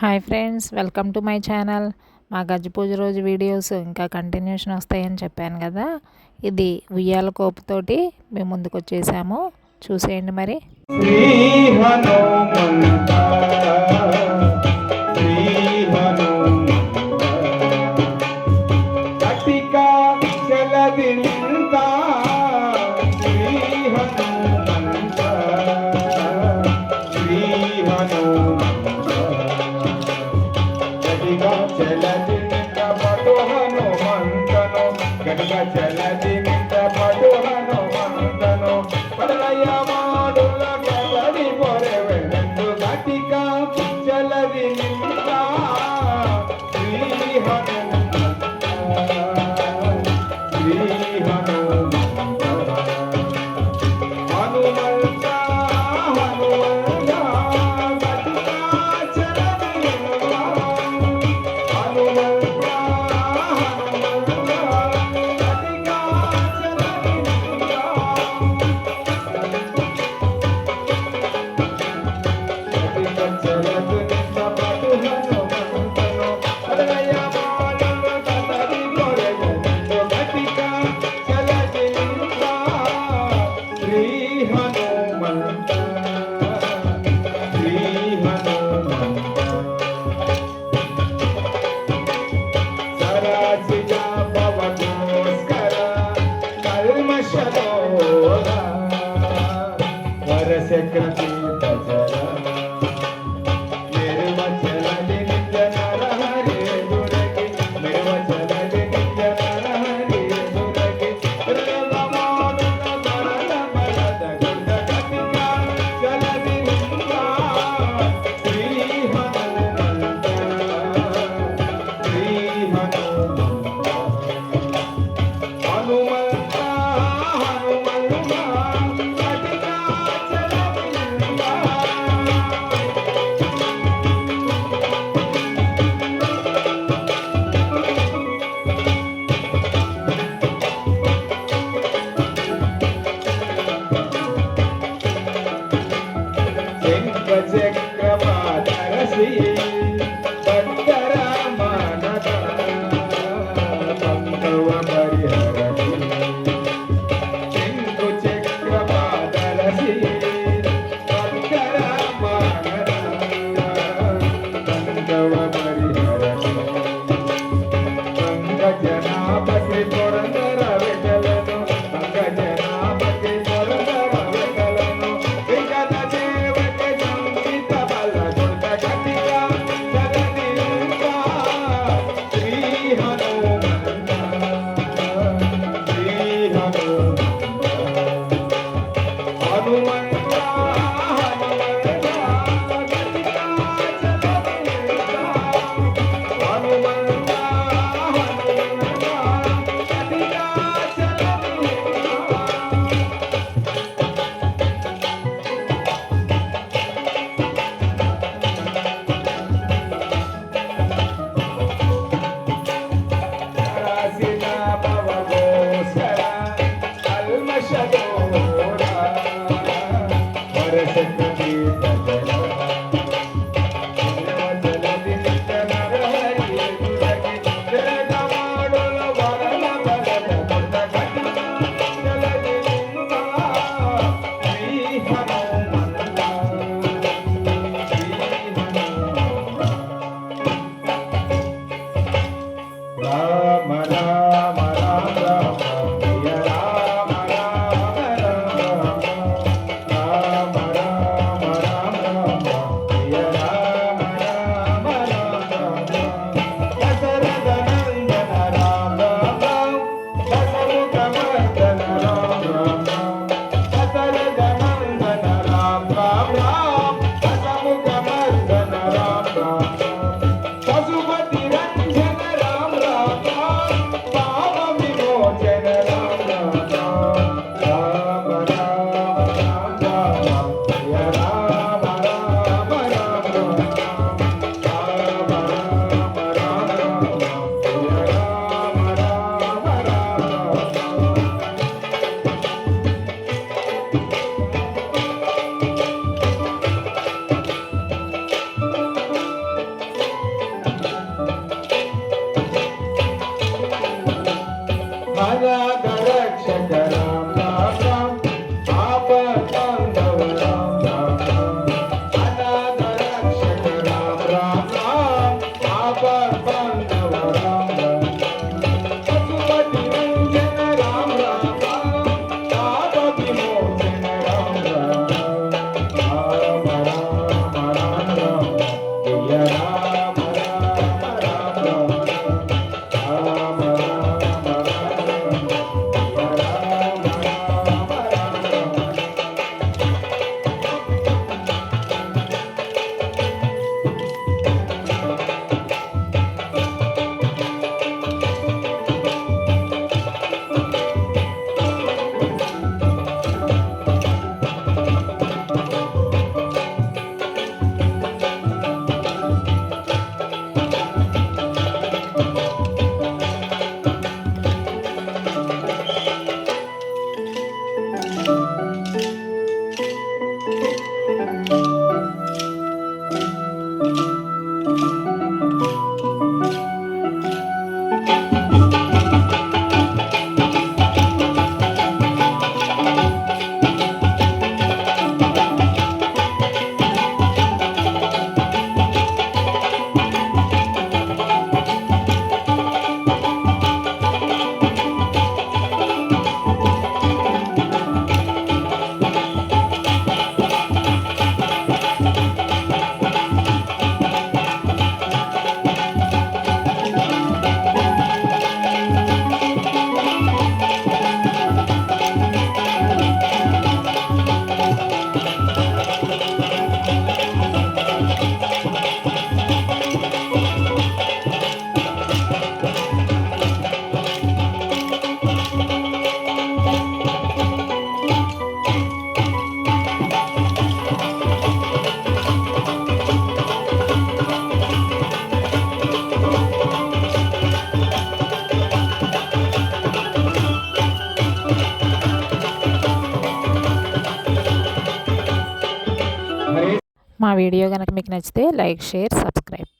Hi friends, welcome to my channel. మా గజ్జి పూజ రోజు వీడియోస్ ఇంకా కంటిన్యూషన్ వస్తాయని చెప్పాను కదా. ఇది ఉయ్యాల కోపుతోటి మేము ముందుకు వచ్చేసాము, చూసేయండి మరి. చలది నింద పడు హనుమంతను పడలయ్య మాడుల కబడి పొరే వెండు గటిక చలది నింద శ్రీ హనుమంత శ్రీ హనుమంత హనుమంత హనుమంత గటిక చలది నింద హనుమంత వరసక్రతి భజన నిర్వచనది నిత్య నరహరి దురగి నిర్వచనది నిత్య నరహరి దురగి రులమాడుల మరణ బలద గుండ గతిక జలది నింద శ్రీ హనుమంత శ్రీ హనుమంత హనుమంత హనుమంత చక్రమాధరసి భక్తర మానద పంకవ పరిహరతి శంకు చక్రమాధరసి భక్తర మానద పంకవ పరిహరతి పంకజనాపతి పురందర విఠలను పంకజనాపతి పురందర విఠలను విగత దేవకి సంగీత బల దుర్గ గతిగా మా వీడియో కనుక మీకు నచ్చితే లైక్, షేర్, సబ్స్క్రైబ్.